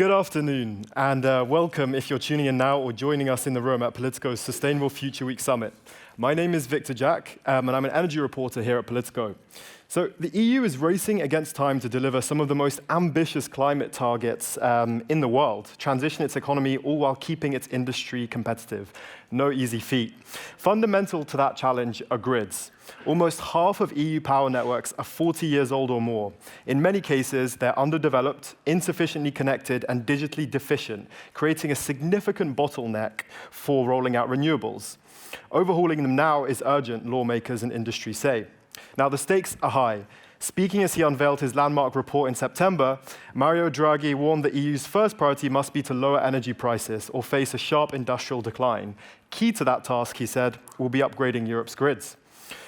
Good afternoon, and welcome if you're tuning in now or joining us in the room at Politico's Sustainable Future Week Summit. My name is Victor Jack, and I'm an energy reporter here at Politico. So the EU is racing against time to deliver some of the most ambitious climate targets in the world, transition its economy, all while keeping its industry competitive. No easy feat. Fundamental to that challenge are grids. Almost half of EU power networks are 40 years old or more. In many cases, they're underdeveloped, insufficiently connected, and digitally deficient, creating a significant bottleneck for rolling out renewables. Overhauling them now is urgent, lawmakers and industry say. Now, the stakes are high. Speaking as he unveiled his landmark report in September, Mario Draghi warned the EU's first priority must be to lower energy prices or face a sharp industrial decline. Key to that task, he said, will be upgrading Europe's grids.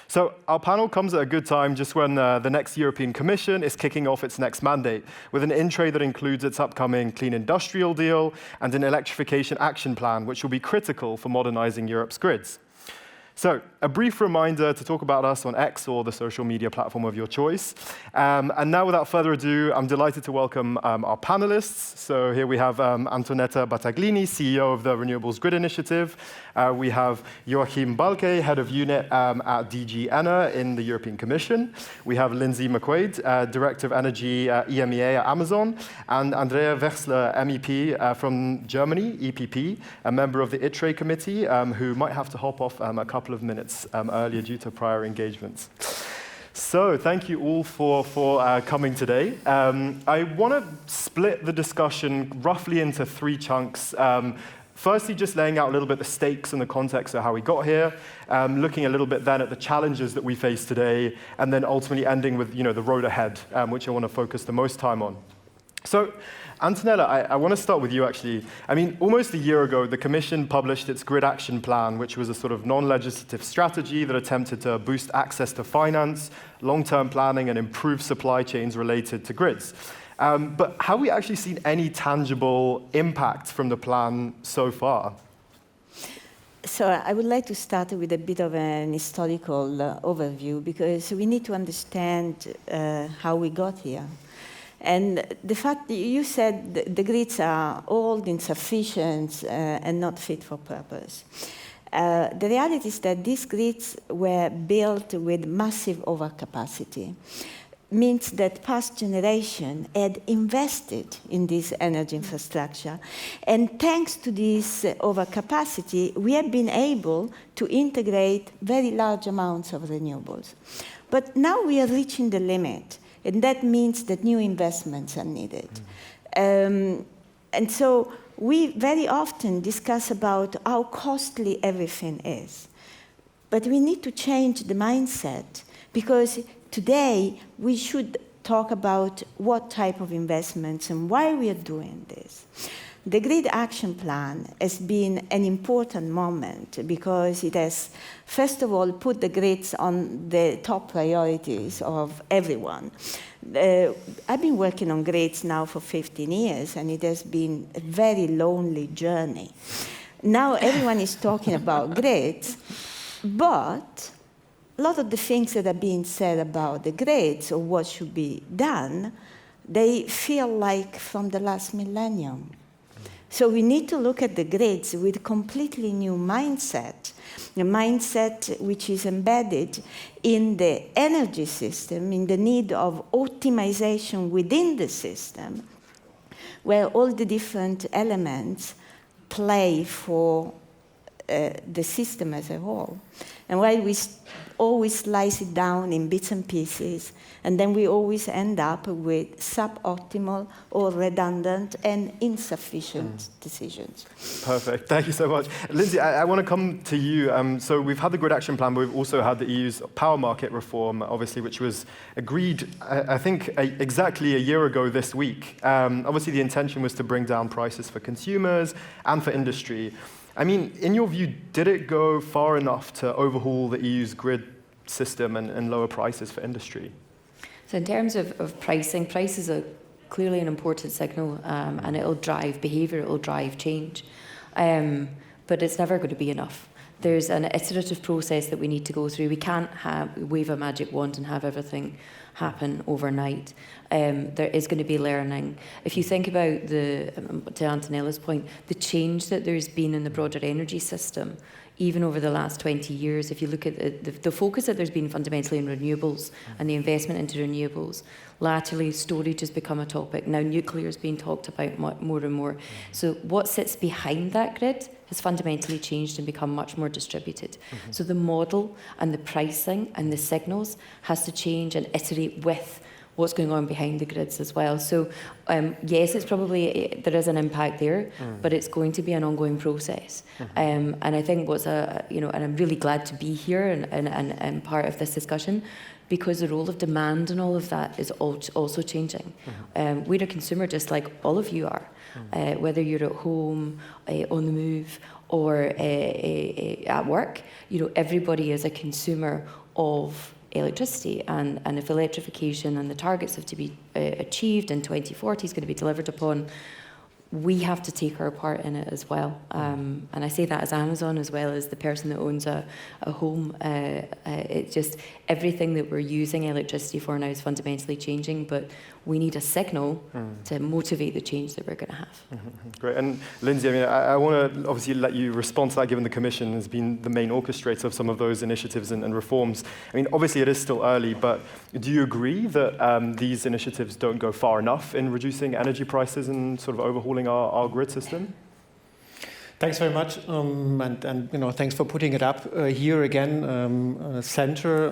So our panel comes at a good time just when the next European Commission is kicking off its next mandate, with an in-tray that includes its upcoming Clean Industrial Deal and an electrification action plan, which will be critical for modernizing Europe's grids. So, a brief reminder to talk about us on X or the social media platform of your choice. And now, without further ado, I'm delighted to welcome our panelists. So here we have Antonetta Battaglini, CEO of the Renewables Grid Initiative. We have Joachim Balke, Head of Unit at DG ENER in the European Commission. We have Lindsay McQuaid, Director of Energy EMEA at Amazon. And Andrea Wechsler, MEP from Germany, EPP, a member of the ITRE committee, who might have to hop off a couple of minutes earlier due to prior engagements. So thank you all for coming today. I want to split the discussion roughly into three chunks. Firstly, just laying out a little bit the stakes and the context of how we got here, looking a little bit then at the challenges that we face today, and then ultimately ending with the road ahead, which I want to focus the most time on. So, Antonella, I want to start with you, actually. I mean, almost a year ago, the Commission published its Grid Action Plan, which was a sort of non-legislative strategy that attempted to boost access to finance, long-term planning, and improve supply chains related to grids. But have we actually seen any tangible impact from the plan so far? So I would like to start with a bit of an historical overview, because we need to understand how we got here. And the fact that you said the grids are old, insufficient, and not fit for purpose. The reality is that these grids were built with massive overcapacity. Means that past generation had invested in this energy infrastructure. And thanks to this overcapacity, we have been able to integrate very large amounts of renewables. But now we are reaching the limit. And that means that new investments are needed. And so we very often discuss about how costly everything is. But we need to change the mindset, because today we should talk about what type of investments and why we are doing this. The Grid Action Plan has been an important moment because it has, first of all, put the grids on the top priorities of everyone. I've been working on grids now for 15 years, and it has been a very lonely journey. Now everyone is talking about grids, but a lot of the things that are being said about the grids or what should be done, they feel like from the last millennium. So we need to look at the grids with a completely new mindset, a mindset which is embedded in the energy system, in the need of optimization within the system, where all the different elements play for the system as a whole. And while we always slice it down in bits and pieces, and then we always end up with suboptimal or redundant and insufficient decisions. Perfect. Thank you so much. Lindsay, I want to come to you. So we've had the Grid Action Plan, but we've also had the EU's power market reform, obviously, which was agreed, I think, exactly a year ago this week. Obviously, the intention was to bring down prices for consumers and for industry. I mean, in your view, did it go far enough to overhaul the EU's grid system and lower prices for industry? So in terms of pricing, prices are clearly an important signal, and it'll drive behaviour, it'll drive change. But it's never going to be enough. There's an iterative process that we need to go through. We can't wave a magic wand and have everything happen overnight. There is going to be learning. If you think about to Antonella's point, the change that there's been in the broader energy system, even over the last 20 years, if you look at the focus that there's been fundamentally in renewables and the investment into renewables, latterly storage has become a topic. Now nuclear is being talked about more and more. So what sits behind that grid has fundamentally changed and become much more distributed. So the model and the pricing and the signals has to change and iterate with what's going on behind the grids as well. So yes, it's probably, there is an impact there, but it's going to be an ongoing process. And I think and I'm really glad to be here and part of this discussion, because the role of demand and all of that is also changing. We're a consumer just like all of you are, whether you're at home, on the move, or at work. Everybody is a consumer of electricity, and if electrification and the targets have to be achieved in 2040 is going to be delivered upon, we have to take our part in it as well. And I say that as Amazon as well as the person that owns a home. It's just everything that we're using electricity for now is fundamentally changing, but we need a signal to motivate the change that we're going to have. Great. And Lindsay, I want to obviously let you respond to that, given the Commission has been the main orchestrator of some of those initiatives and reforms. Obviously it is still early, but do you agree that these initiatives don't go far enough in reducing energy prices and sort of overhauling our grid system? Thanks very much, and thanks for putting it up here again. Center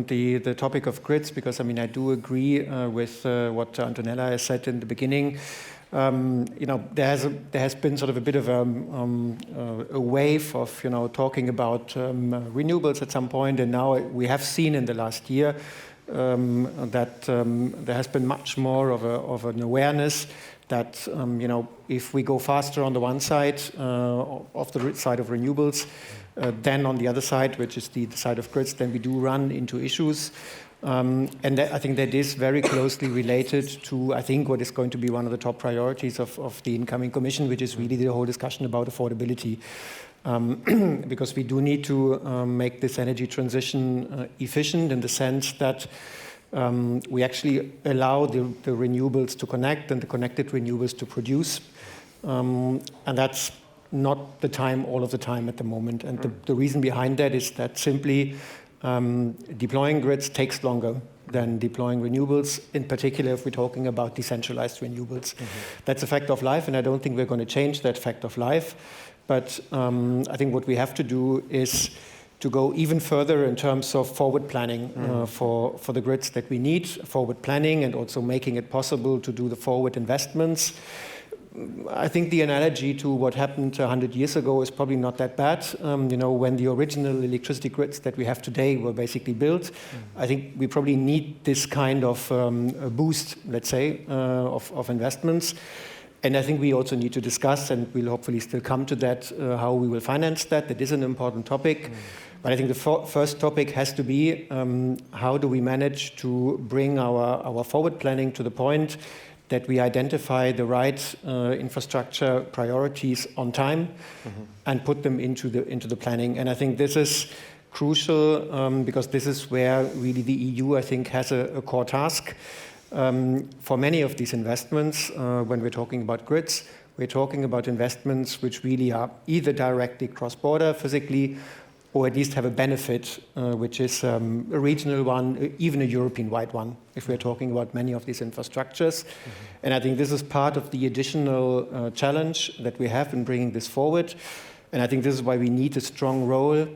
the topic of grids, because I do agree with what Antonella has said in the beginning. There has been sort of a bit of a wave of talking about renewables at some point, and now we have seen in the last year that there has been much more of an awareness that if we go faster on the one side of the side of renewables, then on the other side, which is the side of grids, then we do run into issues. And I think that is very closely related to, I think, what is going to be one of the top priorities of the incoming Commission, which is really the whole discussion about affordability. Because we do need to make this energy transition efficient in the sense that we actually allow the renewables to connect and the connected renewables to produce. And that's not the time all of the time at the moment. And the reason behind that is that simply deploying grids takes longer than deploying renewables, in particular if we're talking about decentralized renewables. That's a fact of life, and I don't think we're going to change that fact of life. But I think what we have to do is to go even further in terms of forward planning for the grids that we need, forward planning, and also making it possible to do the forward investments. I think the analogy to what happened 100 years ago is probably not that bad. When the original electricity grids that we have today were basically built, I think we probably need this kind of a boost, let's say, of investments. And I think we also need to discuss, and we'll hopefully still come to that, how we will finance that. That is an important topic. But I think the first topic has to be how do we manage to bring our forward planning to the point that we identify the right infrastructure priorities on time and put them into the planning. And I think this is crucial because this is where really the EU, I think, has a core task. For many of these investments, when we're talking about grids, we're talking about investments which really are either directly cross-border physically, or at least have a benefit, which is a regional one, even a European-wide one, if we're talking about many of these infrastructures. And I think this is part of the additional challenge that we have in bringing this forward. And I think this is why we need a strong role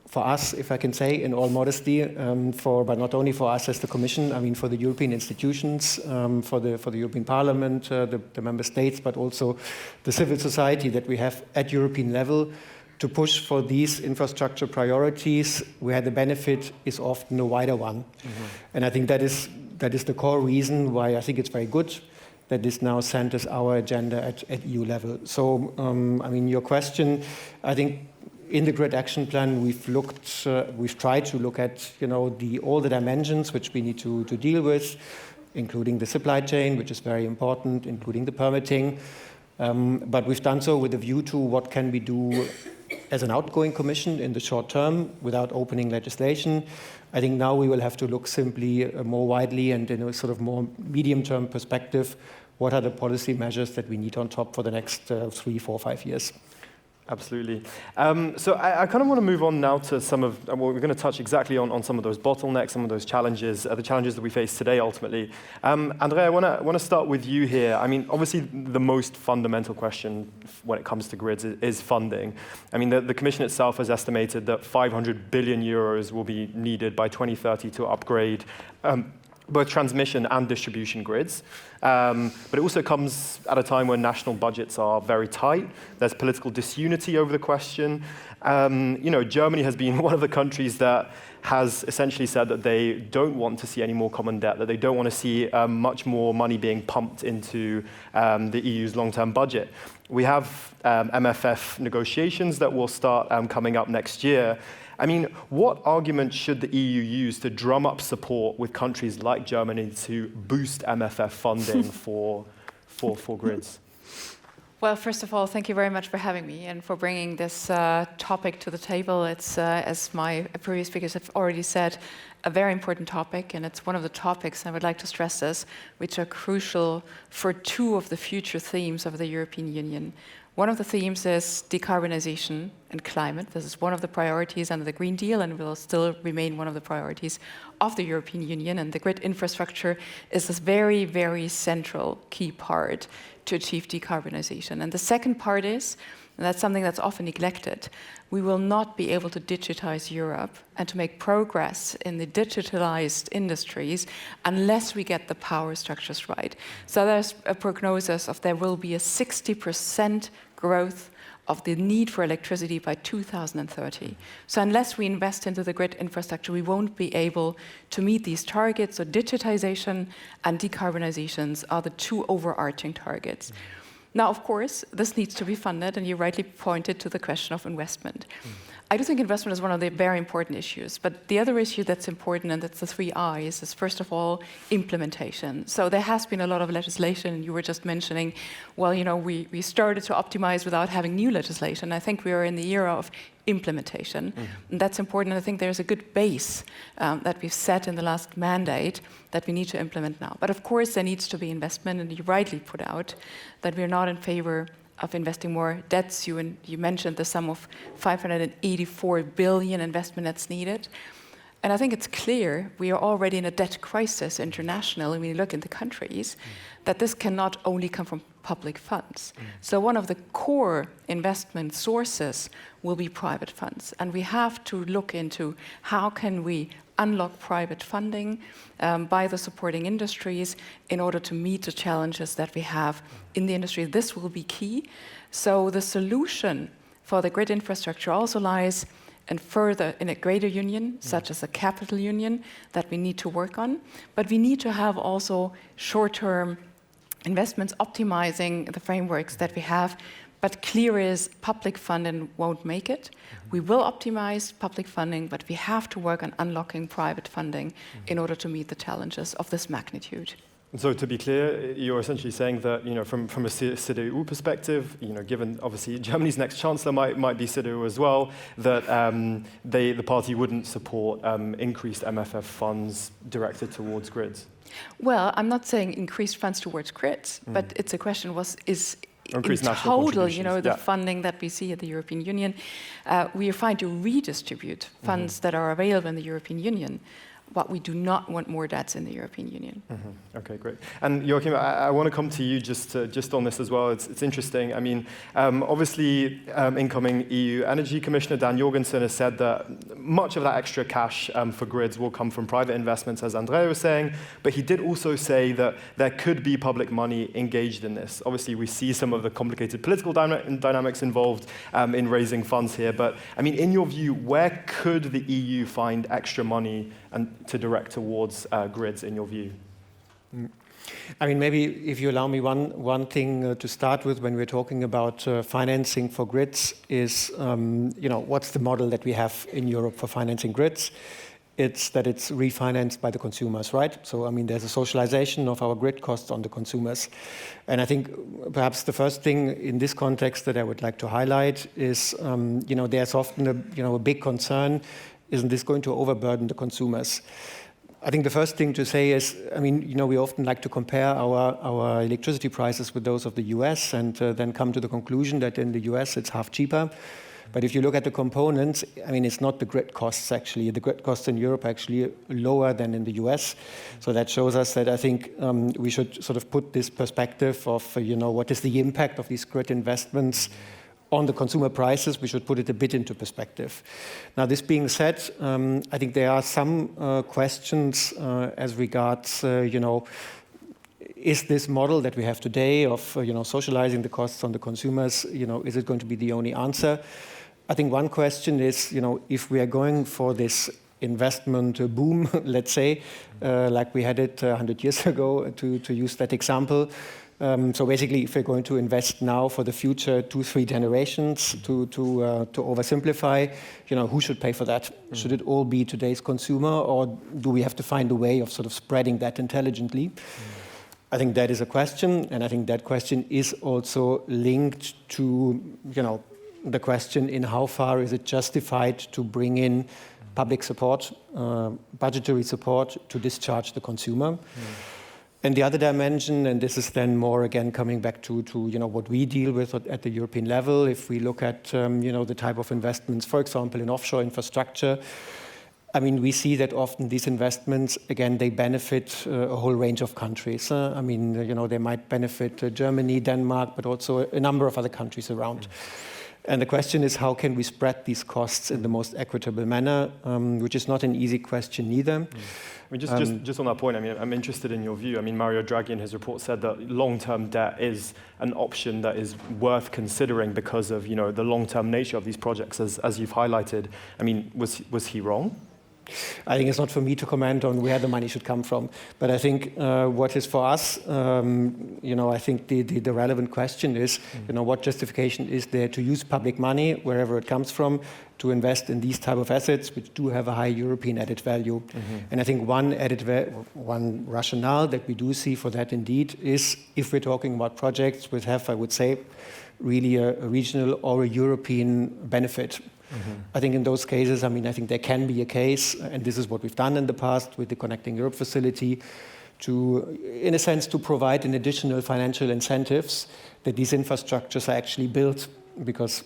for us, if I can say, in all modesty, but not only for us as the Commission, for the European institutions, for the European Parliament, the Member States, but also the civil society that we have at European level, to push for these infrastructure priorities where the benefit is often a wider one. And I think that is the core reason why I think it's very good that this now centers our agenda at EU level. So, your question, I think in the Grid Action Plan, we've tried to look at all the dimensions which we need to deal with, including the supply chain, which is very important, including the permitting. But we've done so with a view to what can we do as an outgoing commission in the short term without opening legislation. I think now we will have to look simply more widely and in a sort of more medium-term perspective, what are the policy measures that we need on top for the next 3, 4, 5 years? Absolutely. So I kind of want to move on now to some of, well, we're going to touch exactly on some of those bottlenecks, some of those challenges, the challenges that we face today ultimately. Andrea, I want to start with you here. I mean, obviously the most fundamental question when it comes to grids is funding. I mean, the Commission itself has estimated that 500 billion euros will be needed by 2030 to upgrade both transmission and distribution grids. But it also comes at a time when national budgets are very tight. There's political disunity over the question. Germany has been one of the countries that has essentially said that they don't want to see any more common debt, that they don't want to see much more money being pumped into the EU's long-term budget. We have MFF negotiations that will start coming up next year. I mean, what argument should the EU use to drum up support with countries like Germany to boost MFF funding for grids? Well, first of all, thank you very much for having me and for bringing this topic to the table. It's, as my previous speakers have already said, a very important topic, and it's one of the topics, I would like to stress this, which are crucial for two of the future themes of the European Union. One of the themes is decarbonization and climate. This is one of the priorities under the Green Deal and will still remain one of the priorities of the European Union. And the grid infrastructure is this very, very central key part to achieve decarbonization. And the second part is, and that's something that's often neglected, we will not be able to digitize Europe and to make progress in the digitalized industries unless we get the power structures right. So there's a prognosis of there will be a 60% growth of the need for electricity by 2030. So unless we invest into the grid infrastructure, we won't be able to meet these targets. So digitization and decarbonizations are the two overarching targets. Now, of course, this needs to be funded, and you rightly pointed to the question of investment. I do think investment is one of the very important issues, but the other issue that's important, and that's the 3 I's, is first of all, implementation. So there has been a lot of legislation, and you were just mentioning, well, we started to optimize without having new legislation. I think we are in the era of implementation. And that's important, and I think there's a good base that we've set in the last mandate that we need to implement now. But of course, there needs to be investment, and you rightly put out that we're not in favor of investing more debts. You mentioned the sum of 584 billion investment that's needed. And I think it's clear we are already in a debt crisis internationally when you look in the countries, that this cannot only come from public funds. So one of the core investment sources will be private funds. And we have to look into how can we unlock private funding by the supporting industries in order to meet the challenges that we have in the industry. This will be key. So the solution for the grid infrastructure also lies and further in a greater union, such as a capital union, that we need to work on. But we need to have also short-term investments optimizing the frameworks that we have. But clear is public funding won't make it. We will optimize public funding, but we have to work on unlocking private funding in order to meet the challenges of this magnitude. So to be clear, you're essentially saying that, from a CDU perspective, given obviously Germany's next chancellor might be CDU as well, that the party wouldn't support increased MFF funds directed towards grids. Well, I'm not saying increased funds towards grids, but it's a question is in total, the funding that we see at the European Union, we are trying to redistribute funds that are available in the European Union. But we do not want more debts in the European Union. Okay, great. And Joachim, I want to come to you just on this as well. It's interesting. I mean, obviously, incoming EU Energy Commissioner Dan Jorgensen has said that much of that extra cash for grids will come from private investments, as Andrea was saying. But he did also say that there could be public money engaged in this. Obviously, we see some of the complicated political dynamics involved in raising funds here. But I mean, in your view, where could the EU find extra money and to direct towards grids, in your view? I mean, maybe if you allow me one thing to start with when we're talking about financing for grids is, what's the model that we have in Europe for financing grids? it's that it's refinanced by the consumers, right? So, I mean, there's a socialization of our grid costs on the consumers. And I think perhaps the first thing in this context that I would like to highlight is, there's often a big concern, isn't this going to overburden the consumers? I think the first thing to say is, we often like to compare our electricity prices with those of the US and then come to the conclusion that in the US it's half cheaper. But if you look at the components, it's not the grid costs actually. The grid costs in Europe are actually lower than in the US. So that shows us that I think we should sort of put this perspective of, what is the impact of these grid investments on the consumer prices. We should put it a bit into perspective. Now, this being said, I think there are some questions as regards, is this model that we have today of, socializing the costs on the consumers, is it going to be the only answer? I think one question is, if we are going for this investment boom, let's say, like we had it 100 years ago, to use that example. So basically, if we're going to invest now for the future 2-3 generations, to oversimplify, who should pay for that? Should it all be today's consumer, or do we have to find a way of sort of spreading that intelligently? I think that is a question, and I think that question is also linked to, the question in how far is it justified to bring in public support, budgetary support to discharge the consumer. And the other dimension, and this is then more again coming back to what we deal with at the European level, if we look at the type of investments, for example, in offshore infrastructure, we see that often these investments, again, they benefit a whole range of countries. They might benefit Germany, Denmark, but also a number of other countries around. And the question is, how can we spread these costs in the most equitable manner, which is not an easy question either. Just on that point, I'm interested in your view. Mario Draghi in his report said that long-term debt is an option that is worth considering because of, the long-term nature of these projects, as you've highlighted. Was he wrong? I think it's not for me to comment on where the money should come from. But I think what is for us, I think the relevant question is, what justification is there to use public money, wherever it comes from, to invest in these type of assets, which do have a high European added value. And I think one rationale that we do see for that indeed is if we're talking about projects which have, I would say, really a regional or a European benefit. I think in those cases, I think there can be a case, and this is what we've done in the past with the Connecting Europe facility, to, in a sense, to provide an additional financial incentives that these infrastructures are actually built, because,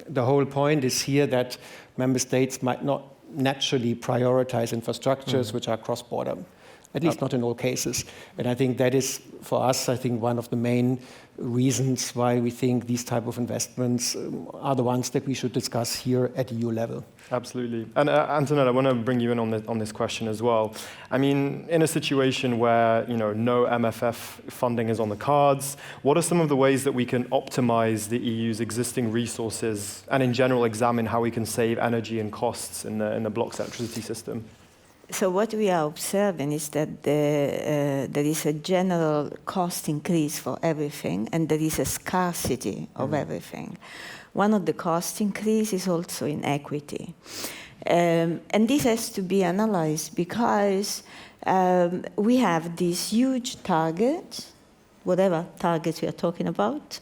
the whole point is here that member states might not naturally prioritize infrastructures which are cross-border. At least not in all cases. And I think that is, for us, one of the main reasons why we think these type of investments are the ones that we should discuss here at EU level. Absolutely. And Antonella, I want to bring you in on this question as well. In a situation where, no MFF funding is on the cards, what are some of the ways that we can optimize the EU's existing resources and in general examine how we can save energy and costs in the block's electricity system? So what we are observing is that there is a general cost increase for everything, and there is a scarcity of everything. One of the cost increase is also in equity. And this has to be analyzed because we have these huge targets, whatever targets we are talking about,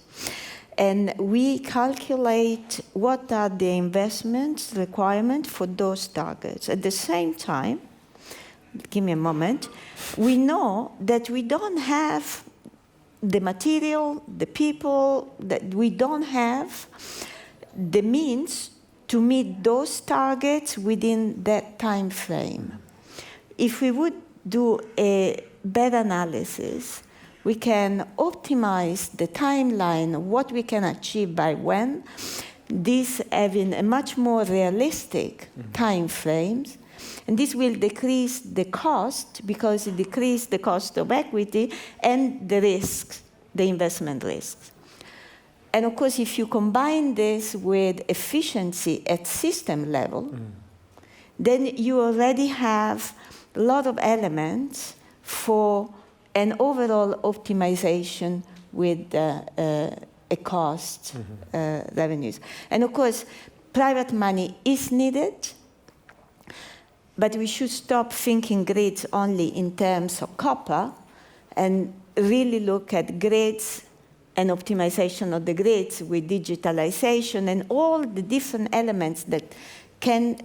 and we calculate what are the investments requirement for those targets. At the same time, give me a moment, we know that we don't have the material, the people, that we don't have the means to meet those targets within that time frame. If we would do a better analysis, we can optimize the timeline, what we can achieve by when, this having a much more realistic time frames. And this will decrease the cost because it decreases the cost of equity and the risks, the investment risks. And of course, if you combine this with efficiency at system level, then you already have a lot of elements for an overall optimization with a cost revenues. And of course, private money is needed. but we should stop thinking grids only in terms of copper and really look at grids and optimization of the grids with digitalization and all the different elements that can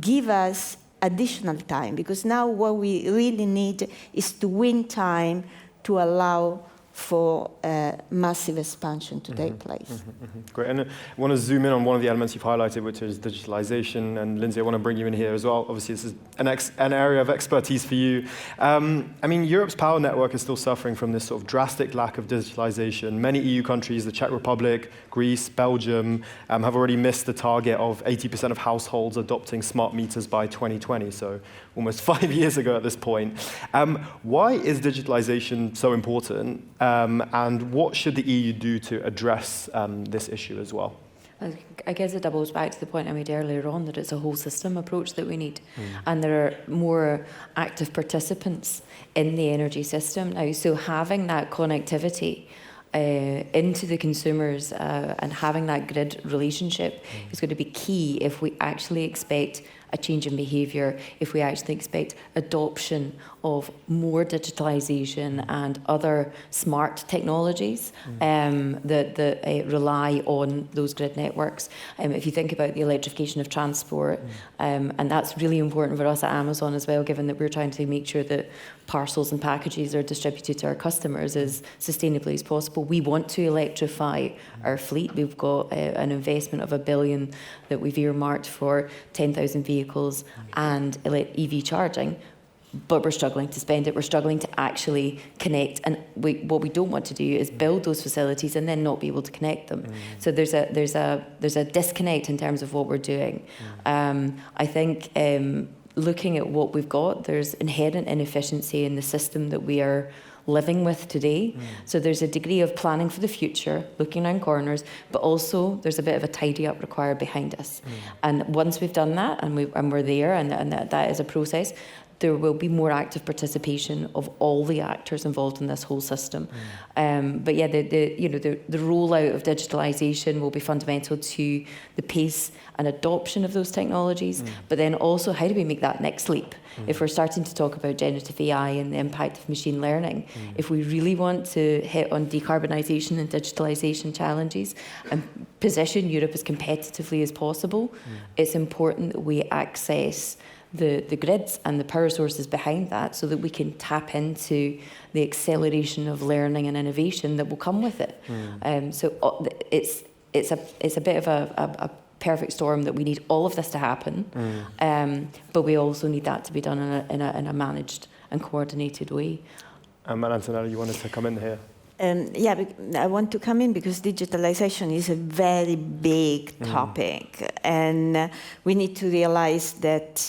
give us additional time. Because now what we really need is to win time to allow for massive expansion to take place. Great, and I want to zoom in on one of the elements you've highlighted, which is digitalization. And Lindsay, I want to bring you in here as well. Obviously, this is an area of expertise for you. I mean, Europe's power network is still suffering from this sort of drastic lack of digitalization. Many EU countries, the Czech Republic, Greece, Belgium, have already missed the target of 80% of households adopting smart meters by 2020, so almost 5 years ago at this point. Why is digitalization so important? And what should the EU do to address this issue as well? I guess it doubles back to the point I made earlier on, that it's a whole system approach that we need. And there are more active participants in the energy system now. So having that connectivity into the consumers and having that grid relationship is going to be key if we actually expect a change in behaviour, if we actually expect adoption of more digitalisation and other smart technologies that rely on those grid networks. If you think about the electrification of transport, and that's really important for us at Amazon as well, given that we're trying to make sure that parcels and packages are distributed to our customers as sustainably as possible. We want to electrify our fleet. We've got an investment of $1 billion that we've earmarked for 10,000 vehicles and EV charging, but we're struggling to spend it. We're struggling to actually connect. And what we don't want to do is build those facilities and then not be able to connect them. So there's a disconnect in terms of what we're doing. I think looking at what we've got, there's inherent inefficiency in the system that we are living with today. So there's a degree of planning for the future, looking around corners, but also there's a bit of a tidy up required behind us. And once we've done that and we're there, and that is a process, there will be more active participation of all the actors involved in this whole system. But yeah, the rollout of digitalisation will be fundamental to the pace and adoption of those technologies. But then also, how do we make that next leap? If we're starting to talk about generative AI and the impact of machine learning, if we really want to hit on decarbonisation and digitalisation challenges and position Europe as competitively as possible, it's important that we access the grids and the power sources behind that so that we can tap into the acceleration of learning and innovation that will come with it. So it's a bit of a perfect storm that we need all of this to happen, but we also need that to be done in a managed and coordinated way. Antonella, you wanted to come in here? Yeah, I want to come in because digitalization is a very big topic, and we need to realize that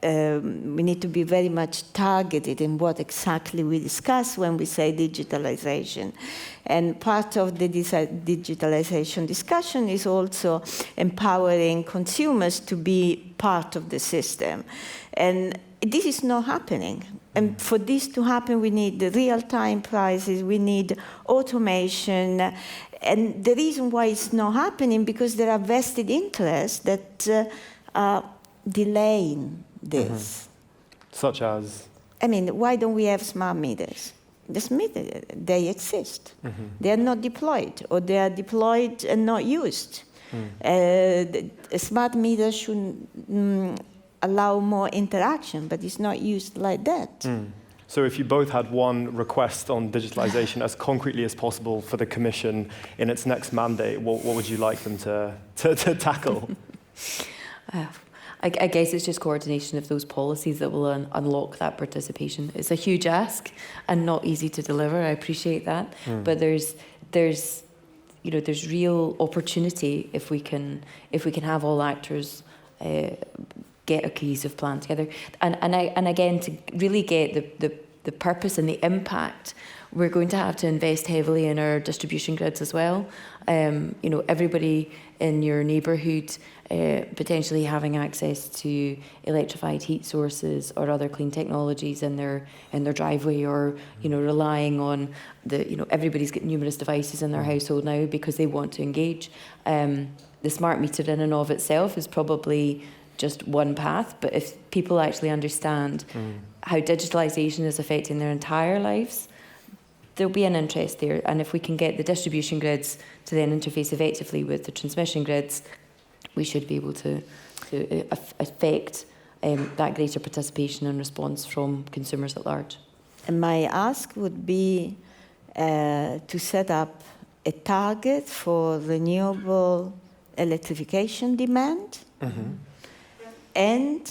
we need to be very much targeted in what exactly we discuss when we say digitalization. And part of the digitalization discussion is also empowering consumers to be part of the system. And this is not happening. And for this to happen, we need the real-time prices, we need automation. And the reason why it's not happening, because there are vested interests that are delaying this. Such as? I mean, why don't we have smart meters? They exist. They are not deployed, or they are deployed and not used. A smart meter should allow more interaction, but it's not used like that. So if you both had one request on digitalization as concretely as possible for the Commission in its next mandate, what would you like them to tackle? I guess it's just coordination of those policies that will unlock that participation. It's a huge ask and not easy to deliver. I appreciate that, but there's real opportunity if we can have all actors get a cohesive plan together, and again, to really get the purpose and the impact, we're going to have to invest heavily in our distribution grids as well. Everybody in your neighbourhood potentially having access to electrified heat sources or other clean technologies in their driveway, or relying on everybody's got numerous devices in their household now because they want to engage. The smart meter in and of itself is probably just one path, but if people actually understand how digitalization is affecting their entire lives, there'll be an interest there. And if we can get the distribution grids to then interface effectively with the transmission grids, we should be able to affect that greater participation and response from consumers at large. And my ask would be to set up a target for renewable electrification demand and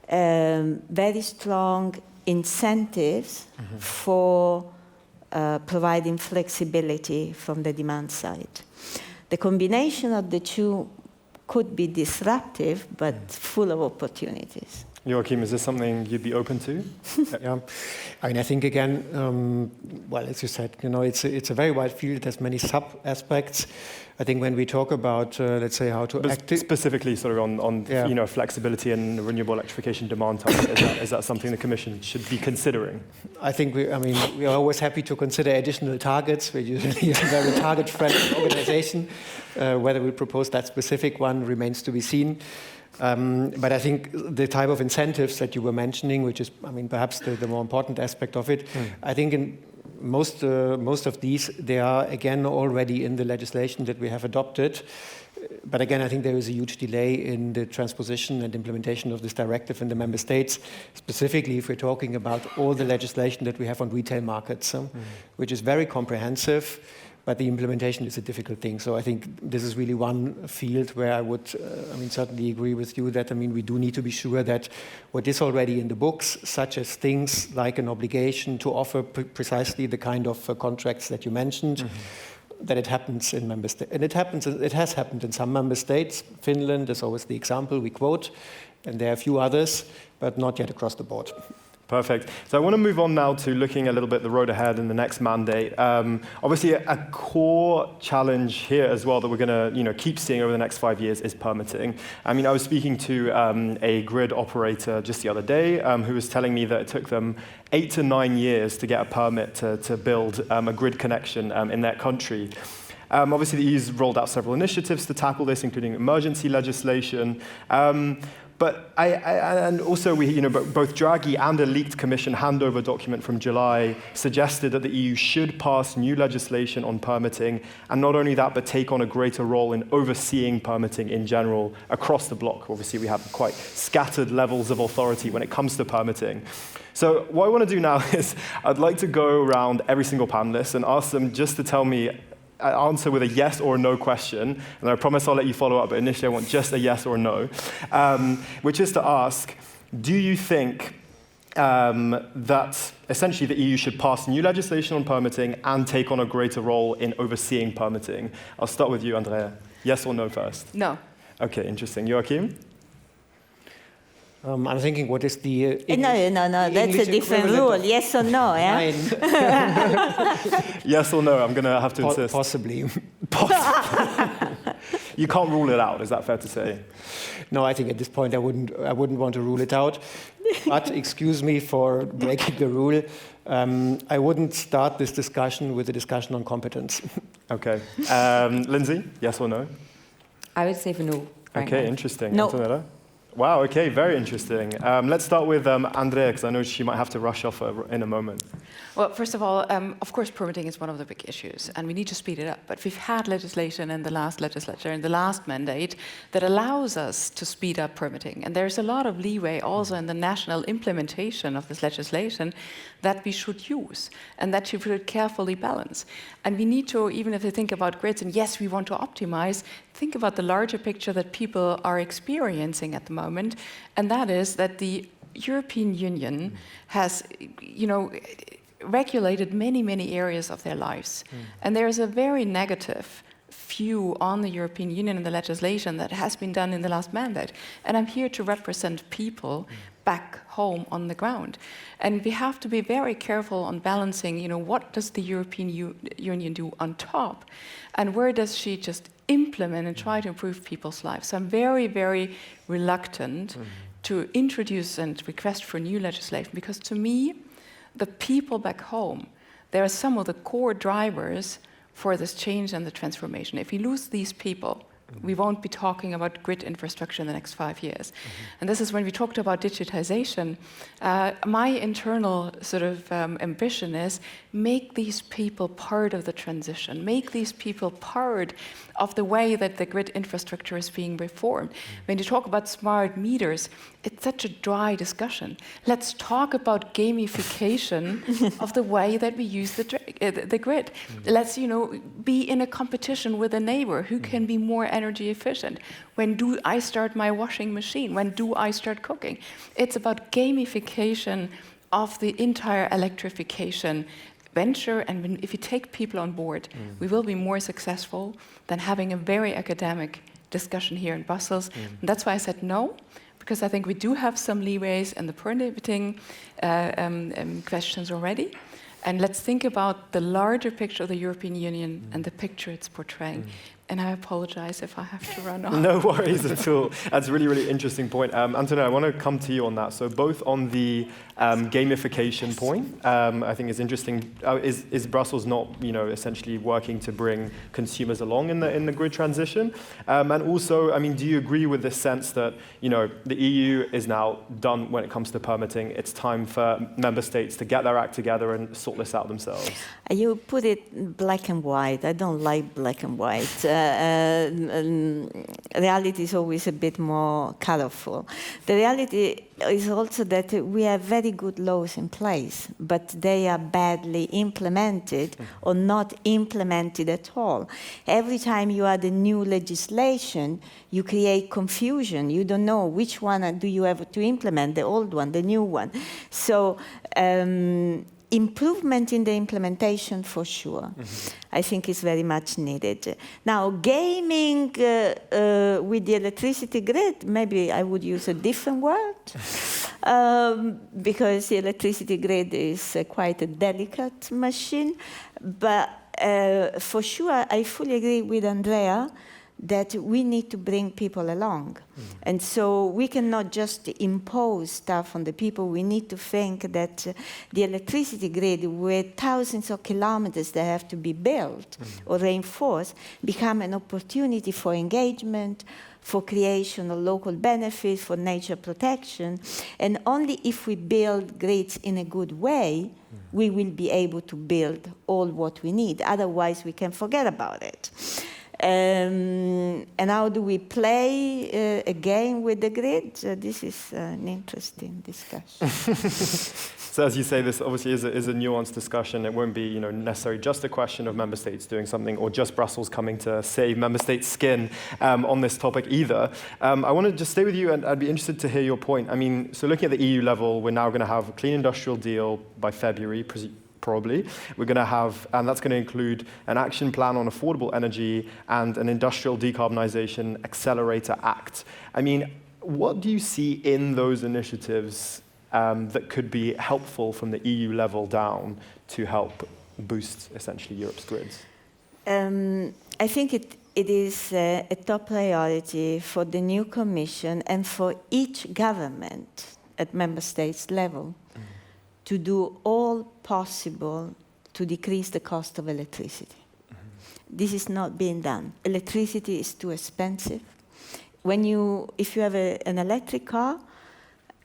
very strong incentives for providing flexibility from the demand side. The combination of the two could be disruptive, but full of opportunities. Joachim, is this something you'd be open to? Yeah, I mean, I think again, well, as you said, it's a very wide field. There's many sub-aspects. I think when we talk about, let's say, how to specifically sort of on flexibility and renewable electrification demand target, is that something the Commission should be considering? I think we are always happy to consider additional targets. We're usually a very target-friendly organization. Whether we propose that specific one remains to be seen. But I think the type of incentives that you were mentioning, which is, perhaps the more important aspect of it, I think in most of these, they are, again, already in the legislation that we have adopted. But again, I think there is a huge delay in the transposition and implementation of this directive in the member states, specifically if we're talking about all the legislation that we have on retail markets, which is very comprehensive. But the implementation is a difficult thing. So I think this is really one field where I would, certainly agree with you that, we do need to be sure that what is already in the books, such as things like an obligation to offer precisely the kind of contracts that you mentioned, that it happens in member states. And it has happened in some member states. Finland is always the example we quote, and there are a few others, but not yet across the board. Perfect. So I want to move on now to looking a little bit the road ahead in the next mandate. Obviously, a core challenge here as well that we're going to keep seeing over the next 5 years is permitting. I was speaking to a grid operator just the other day who was telling me that it took them 8 to 9 years to get a permit to build a grid connection in their country. Obviously, the EU's rolled out several initiatives to tackle this, including emergency legislation. But and also both Draghi and a leaked Commission handover document from July suggested that the EU should pass new legislation on permitting, and not only that, but take on a greater role in overseeing permitting in general across the bloc. Obviously, we have quite scattered levels of authority when it comes to permitting. So what I want to do now is I'd like to go around every single panelist and ask them just to tell me answer with a yes or no question, and I promise I'll let you follow up, but initially I want just a yes or no, which is to ask, do you think that essentially the EU should pass new legislation on permitting and take on a greater role in overseeing permitting? I'll start with you, Andrea. Yes or no first? No. Okay, interesting. Joachim? I'm thinking, what is the No, that's a different rule. Yes or no, yeah? Yes or no? I'm going to have to insist. Possibly. You can't rule it out, is that fair to say? No, I think at this point I wouldn't want to rule it out. But excuse me for breaking the rule. I wouldn't start this discussion with a discussion on competence. Okay. Lindsay, yes or no? I would say for no. Okay, interesting. No. Antonella? Wow, okay, very interesting. Let's start with Andrea, because I know she might have to rush off in a moment. Well, first of all, of course, permitting is one of the big issues, and we need to speed it up. But we've had legislation in the last legislature, in the last mandate, that allows us to speed up permitting. And there's a lot of leeway also in the national implementation of this legislation that we should use, and that we should carefully balance. And we need to, even if we think about grids, and yes, we want to optimize, think about the larger picture that people are experiencing at the moment, and that is that the European Union has, regulated many, many areas of their lives. And there is a very negative view on the European Union and the legislation that has been done in the last mandate. And I'm here to represent people back home on the ground. And we have to be very careful on balancing, what does the European Union do on top? And where does she just implement and try to improve people's lives? So I'm very, very reluctant to introduce and request for new legislation, because to me, the people back home, they are some of the core drivers for this change and the transformation. If we lose these people, We won't be talking about grid infrastructure in the next 5 years. And this is when we talked about digitization. My internal sort of ambition is make these people part of the transition, make these people part of the way that the grid infrastructure is being reformed. When you talk about smart meters, it's such a dry discussion. Let's talk about gamification of the way that we use the grid. Let's, be in a competition with a neighbor who can be more energy efficient. When do I start my washing machine? When do I start cooking? It's about gamification of the entire electrification venture, and if you take people on board, we will be more successful than having a very academic discussion here in Brussels. And that's why I said no, because I think we do have some leeways in the permitting questions already. And let's think about the larger picture of the European Union and the picture it's portraying. And I apologize if I have to run off. No worries at all. That's a really, really interesting point. Antonella, I want to come to you on that. So both on the gamification point, I think is interesting. Is Brussels not, essentially working to bring consumers along in the grid transition? And also, do you agree with this sense that, the EU is now done when it comes to permitting? It's time for member states to get their act together and sort this out themselves. You put it black and white. I don't like black and white. Reality is always a bit more colorful. The reality is also that we have very good laws in place, but they are badly implemented or not implemented at all. Every time you add a new legislation, you create confusion. You don't know which one do you have to implement, the old one, the new one. So improvement in the implementation, for sure, I think is very much needed. Now, gaming with the electricity grid, maybe I would use a different word, because the electricity grid is quite a delicate machine. But for sure, I fully agree with Andrea that we need to bring people along. And so we cannot just impose stuff on the people. We need to think that the electricity grid, with thousands of kilometers that have to be built or reinforced, become an opportunity for engagement, for creation of local benefits, for nature protection. And only if we build grids in a good way, we will be able to build all what we need. Otherwise, we can forget about it. And how do we play a game with the grid? This is an interesting discussion. So as you say, this obviously is a nuanced discussion. It won't be necessarily just a question of member states doing something or just Brussels coming to save member states' skin on this topic either. I want to just stay with you, and I'd be interested to hear your point. So looking at the EU level, we're now going to have a clean industrial deal by February, probably. We're going to have, and that's going to include an action plan on affordable energy and an industrial decarbonization accelerator act. What do you see in those initiatives that could be helpful from the EU level down to help boost essentially Europe's grids? I think it is a top priority for the new Commission and for each government at member states level to do all possible to decrease the cost of electricity. This is not being done. Electricity is too expensive. If you have an electric car,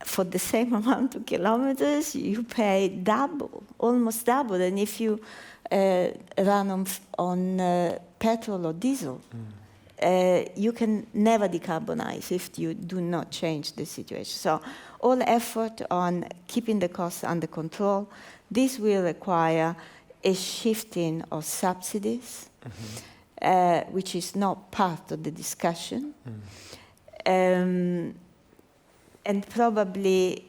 for the same amount of kilometers, you pay double, almost double. And if you run on petrol or diesel, you can never decarbonize if you do not change the situation. So all effort on keeping the costs under control, this will require a shifting of subsidies, which is not part of the discussion. And probably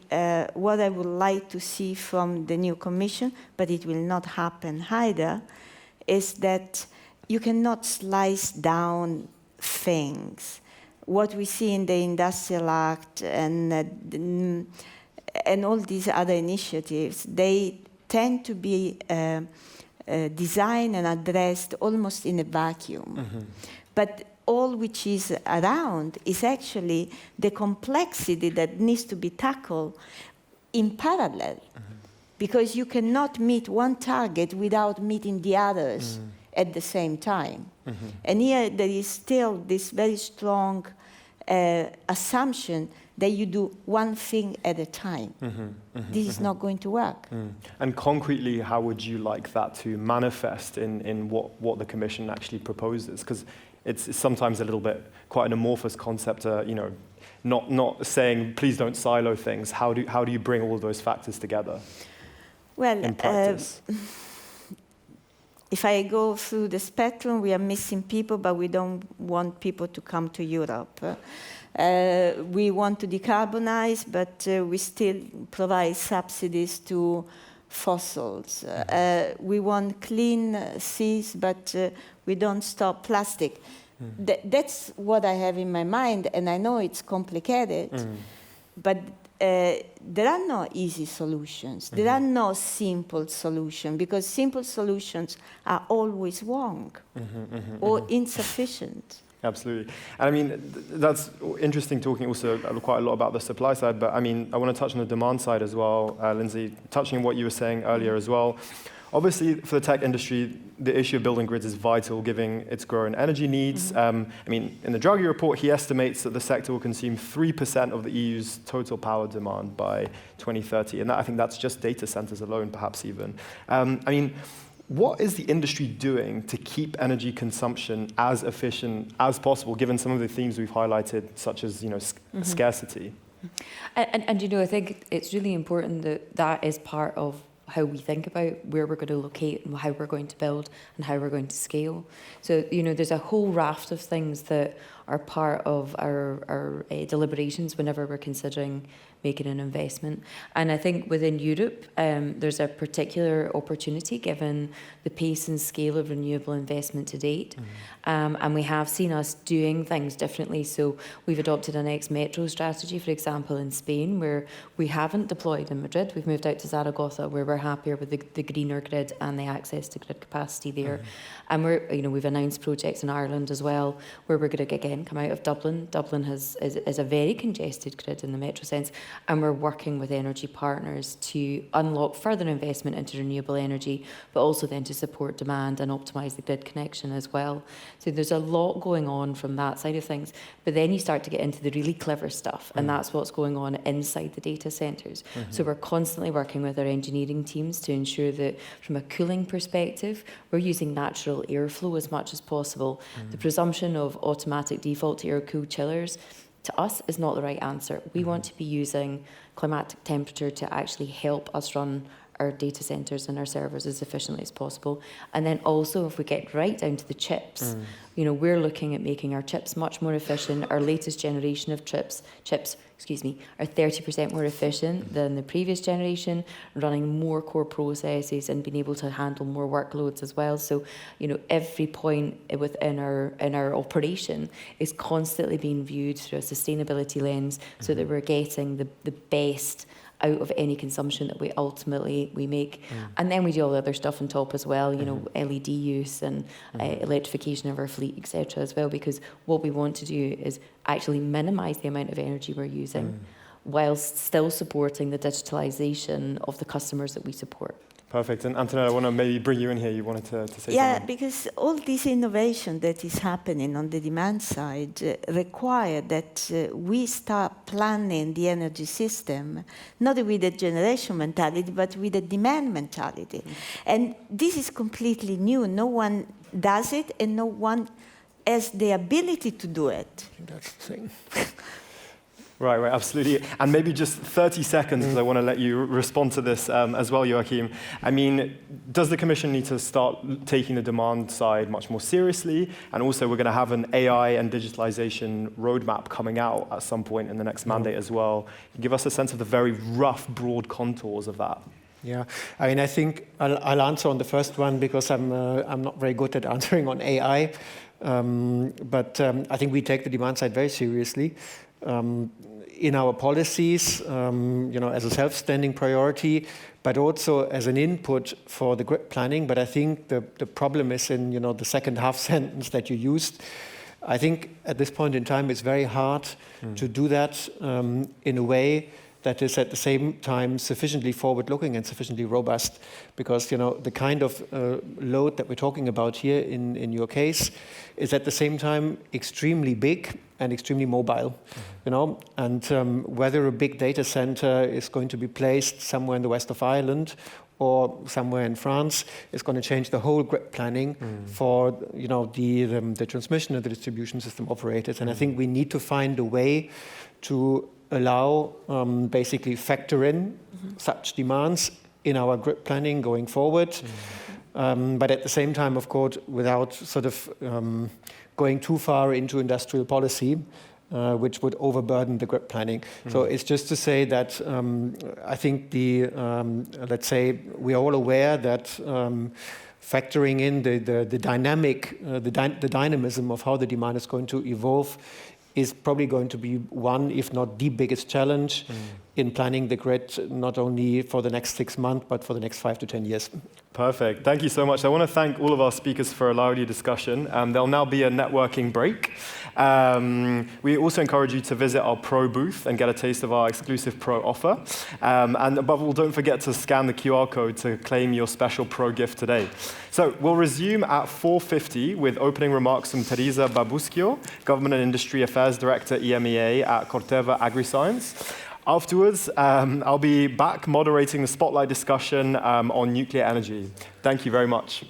what I would like to see from the new Commission, but it will not happen either, is that you cannot slice down things. What we see in the Industrial Act and all these other initiatives, they tend to be designed and addressed almost in a vacuum. But all which is around is actually the complexity that needs to be tackled in parallel. Because you cannot meet one target without meeting the others at the same time. And here there is still this very strong assumption that you do one thing at a time. This is not going to work. And concretely, how would you like that to manifest in what the Commission actually proposes? Because it's sometimes a little bit quite an amorphous concept, not saying, please don't silo things. How do you bring all those factors together in practice? If I go through the spectrum, we are missing people, but we don't want people to come to Europe. We want to decarbonize, but we still provide subsidies to fossils. We want clean seas, but we don't stop plastic. That's what I have in my mind, and I know it's complicated, but there are no easy solutions. There are no simple solutions, because simple solutions are always wrong or insufficient. Absolutely. And I mean, that's interesting, talking also quite a lot about the supply side, but I mean, I want to touch on the demand side as well, Lindsay, touching on what you were saying earlier as well. Obviously, for the tech industry, the issue of building grids is vital, given its growing energy needs. I mean, in the Draghi report, he estimates that the sector will consume 3% of the EU's total power demand by 2030, and I think that's just data centers alone, perhaps even. I mean, what is the industry doing to keep energy consumption as efficient as possible, given some of the themes we've highlighted, such as scarcity? And I think it's really important that that is part of how we think about where we're going to locate and how we're going to build and how we're going to scale. So, there's a whole raft of things that are part of our deliberations whenever we're considering making an investment. And I think within Europe, there's a particular opportunity given the pace and scale of renewable investment to date. And we have seen us doing things differently. So we've adopted an ex-metro strategy, for example, in Spain, where we haven't deployed in Madrid. We've moved out to Zaragoza, where we're happier with the greener grid and the access to grid capacity there. And we've announced projects in Ireland as well, where we're going to, again, come out of Dublin. Dublin is a very congested grid in the metro sense, and we're working with energy partners to unlock further investment into renewable energy, but also then to support demand and optimise the grid connection as well. So there's a lot going on from that side of things. But then you start to get into the really clever stuff, and that's what's going on inside the data centres. So we're constantly working with our engineering teams to ensure that from a cooling perspective, we're using natural airflow as much as possible. The presumption of automatic default air-cooled chillers, to us, is not the right answer. We want to be using climatic temperature to actually help us run our data centres and our servers as efficiently as possible. And then also, if we get right down to the chips, we're looking at making our chips much more efficient. Our latest generation of chips, are 30% more efficient than the previous generation, running more core processes and being able to handle more workloads as well. So, every point within our operation is constantly being viewed through a sustainability lens, so that we're getting the best out of any consumption that we ultimately make. And then we do all the other stuff on top as well, LED use and electrification of our fleet, etc. as well, because what we want to do is actually minimise the amount of energy we're using whilst still supporting the digitalisation of the customers that we support. Perfect. And Antonella, I want to maybe bring you in here. You wanted to say something. Yeah, because all this innovation that is happening on the demand side require that we start planning the energy system, not with a generation mentality, but with a demand mentality. And this is completely new. No one does it, and no one has the ability to do it. That's the thing. Right, absolutely. And maybe just 30 seconds, because I want to let you respond to this as well, Joachim. I mean, does the Commission need to start taking the demand side much more seriously? And also, we're going to have an AI and digitalization roadmap coming out at some point in the next mandate as well. Give us a sense of the very rough, broad contours of that. Yeah, I mean, I think I'll answer on the first one, because I'm not very good at answering on AI. But I think we take the demand side very seriously. In our policies, as a self-standing priority, but also as an input for the grid planning. But I think the problem is in, the second half sentence that you used. I think at this point in time, it's very hard to do that in a way that is at the same time sufficiently forward-looking and sufficiently robust, because the kind of load that we're talking about here in your case is at the same time extremely big and extremely mobile, and whether a big data center is going to be placed somewhere in the west of Ireland or somewhere in France is going to change the whole grid planning for the transmission and the distribution system operators. And I think we need to find a way to allow basically factor in such demands in our grid planning going forward. But at the same time, of course, without sort of going too far into industrial policy, which would overburden the grid planning. So it's just to say that I think let's say we are all aware that factoring in the dynamism of how the demand is going to evolve is probably going to be one, if not the biggest challenge in planning the grid, not only for the next 6 months, but for the next 5 to 10 years. Perfect. Thank you so much. I want to thank all of our speakers for a lively discussion. There'll now be a networking break. We also encourage you to visit our Pro booth and get a taste of our exclusive Pro offer. And above all, don't forget to scan the QR code to claim your special Pro gift today. So we'll resume at 4:50 with opening remarks from Teresa Babuschio, Government and Industry Affairs Director, EMEA at Corteva AgriScience. Afterwards, I'll be back moderating the spotlight discussion on nuclear energy. Thank you very much.